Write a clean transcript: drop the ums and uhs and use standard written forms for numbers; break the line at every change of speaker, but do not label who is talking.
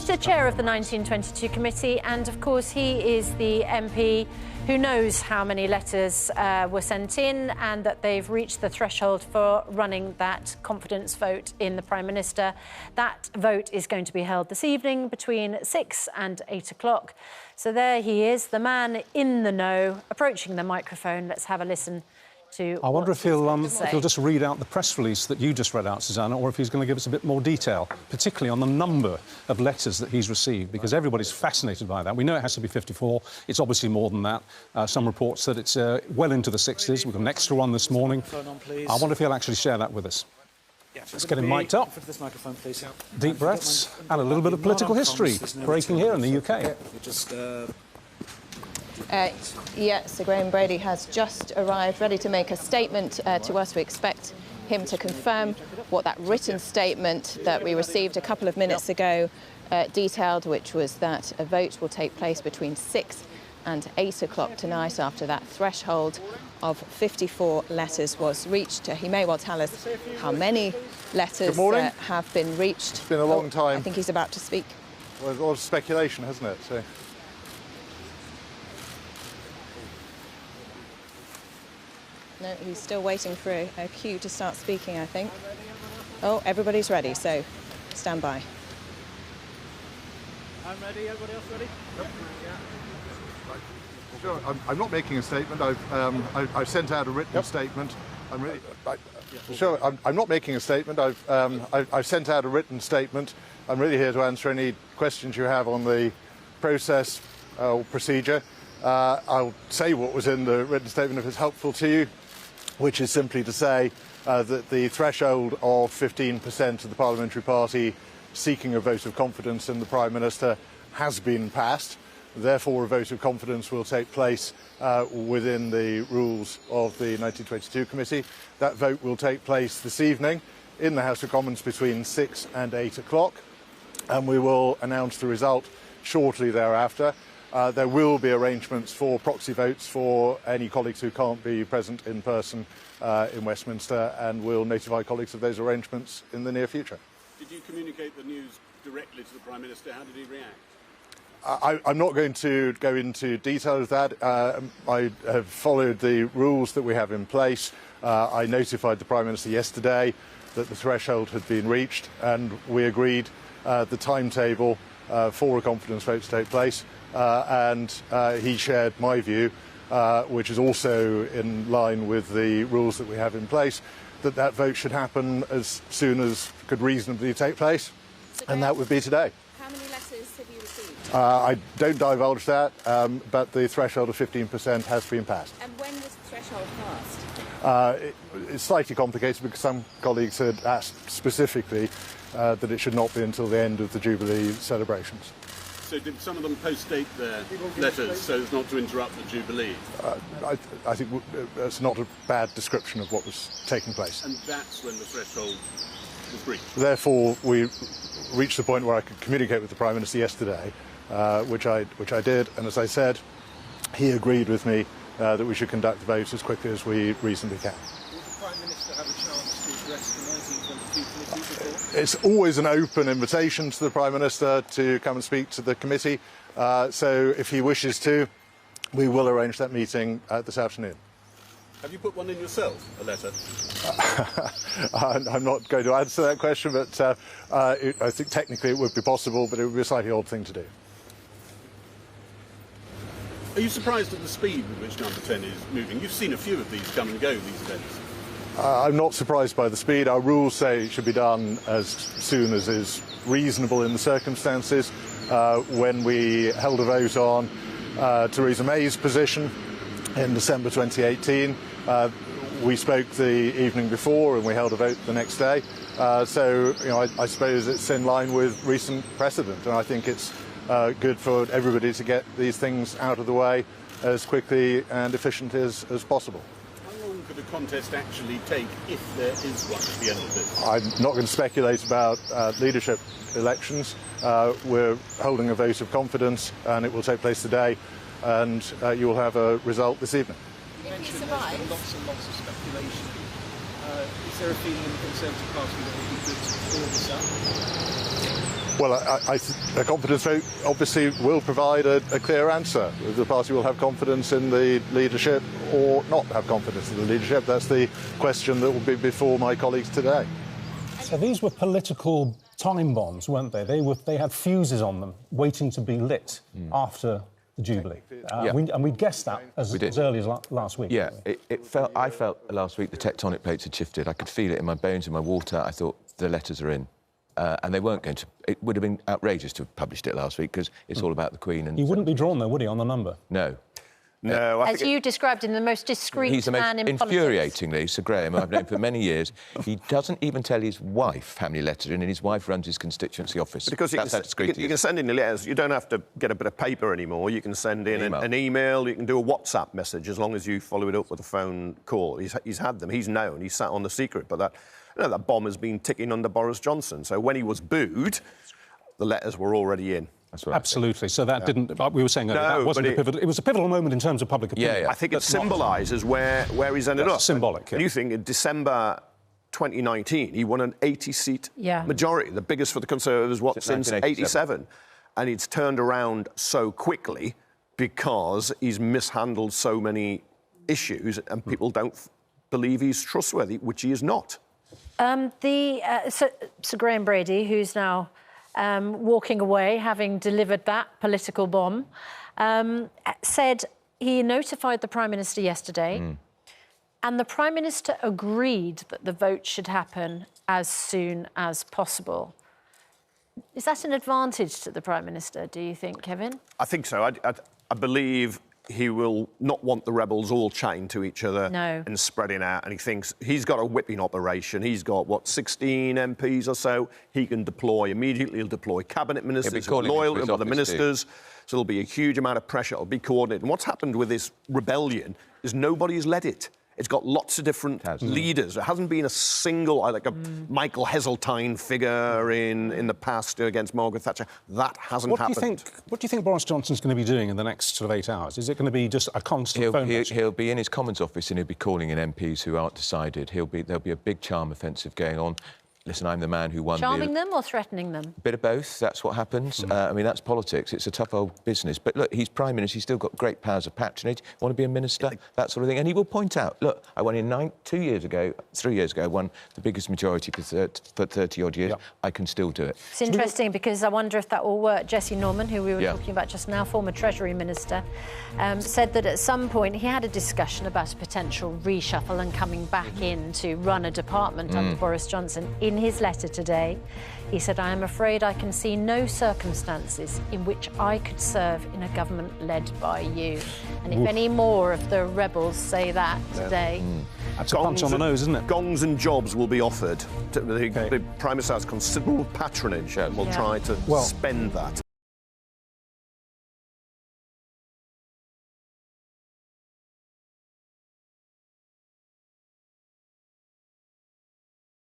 the chair of the 1922 committee, and of course he is the MP who knows how many letters were sent in and that they've reached the threshold for running that confidence vote in the Prime Minister. That vote is going to be held this evening between 6 and 8 o'clock. So there he is, the man in the know, approaching the microphone. Let's have a listen to
I wonder if he'll just read out the press release that you just read out, Susanna, or if he's going to give us a bit more detail, particularly on the number of letters that he's received, because everybody's fascinated by that. We know it has to be 54. It's obviously more than that. Some reports that it's well into the 60s. We've got an extra one this morning. I wonder if he'll actually share that with us. Let's get him mic'd up. Deep breaths and a little bit of political history breaking here in the UK.
Sir Graham Brady has just arrived, ready to make a statement to us. We expect him to confirm what that written statement that we received a couple of minutes ago detailed, which was that a vote will take place between 6 and 8 o'clock tonight after that threshold of 54 letters was reached. He may well tell us how many letters have been reached.
It's been a long time.
I think he's about to speak.
Well, there's a lot of speculation, hasn't it? So.
No, he's still waiting for a cue to start speaking, I think. Oh, everybody's ready, so stand by.
I'm ready. Everybody else ready? Yep. Yeah.
Sure. I'm not making a statement. I've sent out a written statement. I'm really. Sure. I'm not making a statement. I've sent out a written statement. I'm really here to answer any questions you have on the process or procedure. I'll say what was in the written statement if it's helpful to you, which is simply to say that the threshold of 15% of the parliamentary party seeking a vote of confidence in the Prime Minister has been passed. Therefore, a vote of confidence will take place within the rules of the 1922 committee. That vote will take place this evening in the House of Commons between 6 and 8 o'clock, and we will announce the result shortly thereafter. There will be arrangements for proxy votes for any colleagues who can't be present in person in Westminster, and we'll notify colleagues of those arrangements in the near future.
Did you communicate the news directly to the Prime Minister? How did he react?
I'm not going to go into detail of that. I have followed the rules that we have in place. I notified the Prime Minister yesterday that the threshold had been reached, and we agreed the timetable for a confidence vote to take place. And he shared my view, which is also in line with the rules that we have in place, that that vote should happen as soon as could reasonably take place, and that would be today.
How many letters have you received?
I don't divulge that, but the threshold of 15% has been passed.
And when was the threshold passed?
It's slightly complicated because some colleagues had asked specifically that it should not be until the end of the Jubilee celebrations.
So did some of them post-date their letters so as not to interrupt the Jubilee?
I think that's not a bad description of what was taking place.
And that's when the threshold was breached?
Therefore, we reached the point where I could communicate with the Prime Minister yesterday, which I did, and as I said, he agreed with me that we should conduct the vote as quickly as we reasonably can.
Will the Prime Minister have a chance to address the 1922 committee before?
It's always an open invitation to the Prime Minister to come and speak to the committee, so if he wishes to, we will arrange that meeting this afternoon.
Have you put one in yourself, a letter?
I'm not going to answer that question, but I think technically it would be possible, but it would be a slightly odd thing to do.
Are you surprised at the speed with which Number 10 is moving? You've seen a few of these come and go, these events.
I'm not surprised by the speed. Our rules say it should be done as soon as is reasonable in the circumstances. When we held a vote on Theresa May's position in December 2018, we spoke the evening before and we held a vote the next day. So, you know, I suppose it's in line with recent precedent, and I think it's good for everybody to get these things out of the way as quickly and efficiently as possible.
How long could a contest actually take if there is one at the end of this?
I'm not going to speculate about leadership elections. We're holding a vote of confidence and it will take place today, and you will have a result this evening.
You mentioned there's been lots and lots of speculation. Is there a feeling in the Conservative Party that it would be good to clear this up?
Well, a confidence vote obviously will provide a clear answer. The party will have confidence in the leadership or not have confidence in the leadership. That's the question that will be before my colleagues today.
So these were political time bombs, weren't they? They had fuses on them, waiting to be lit after the Jubilee. And we guessed that as early as last week.
Yeah, I felt last week the tectonic plates had shifted. I could feel it in my bones, in my water. I thought the letters are in. And they weren't going to... It would have been outrageous to have published it last week because it's all about the Queen. And
he wouldn't be drawn, though, would he, on the number?
No.
No,
as you described him, the most discreet man in politics.
Infuriatingly, Sir Graham, I've known for many years, he doesn't even tell his wife how many letters are in, and his wife runs his constituency office.
Because
that's how discreet
you can send in the letters. You don't have to get a bit of paper anymore. You can send in an email. You can do a WhatsApp message as long as you follow it up with a phone call. He's had them. He's known. He's sat on the secret. But that bomb has been ticking under Boris Johnson. So when he was booed, the letters were already in.
Absolutely. So that didn't... We were saying that wasn't a pivotal... It was a pivotal moment in terms of public opinion.
I think it symbolises where he's ended up.
Symbolic,
And you think in December 2019, he won an 80-seat majority, the biggest for the Conservatives, since 87. And it's turned around so quickly because he's mishandled so many issues and people don't believe he's trustworthy, which he is not.
Sir Graham Brady, who's now... walking away, having delivered that political bomb, said he notified the Prime Minister yesterday and the Prime Minister agreed that the vote should happen as soon as possible. Is that an advantage to the Prime Minister, do you think, Kevin?
I think so. I believe he will not want the rebels all chained to each other and spreading out. And he thinks he's got a whipping operation. He's got, 16 MPs or so he can deploy immediately. He'll deploy cabinet ministers who are loyal to other ministers. So there'll be a huge amount of pressure. It'll be coordinated. And what's happened with this rebellion is nobody's led it. It's got lots of different leaders. There hasn't been a single, like a Michael Heseltine figure in the past against Margaret Thatcher. That hasn't happened.
What do you think Boris Johnson's going to be doing in the next sort of 8 hours? Is it going to be just a constant phone message?
He'll be in his Commons office and he'll be calling in MPs who aren't decided. There'll be a big charm offensive going on. Listen, I'm the man who won...
Charming them or threatening them?
A bit of both. That's what happens. I mean, that's politics. It's a tough old business. But look, he's Prime Minister. He's still got great powers of patronage. Want to be a minister? That sort of thing. And he will point out, look, I won in 3 years ago, I won the biggest majority for 30-odd years. I can still do it.
It's interesting because I wonder if that will work. Jesse Norman, who we were talking about just now, former Treasury Minister, said that at some point he had a discussion about a potential reshuffle and coming back in to run a department under Boris Johnson. In his letter today, he said, I am afraid I can see no circumstances in which I could serve in a government led by you. And if any more of the rebels say that today...
That's a punch on the nose, isn't it?
Gongs and jobs will be offered. The Prime Minister has considerable patronage and will try to spend that.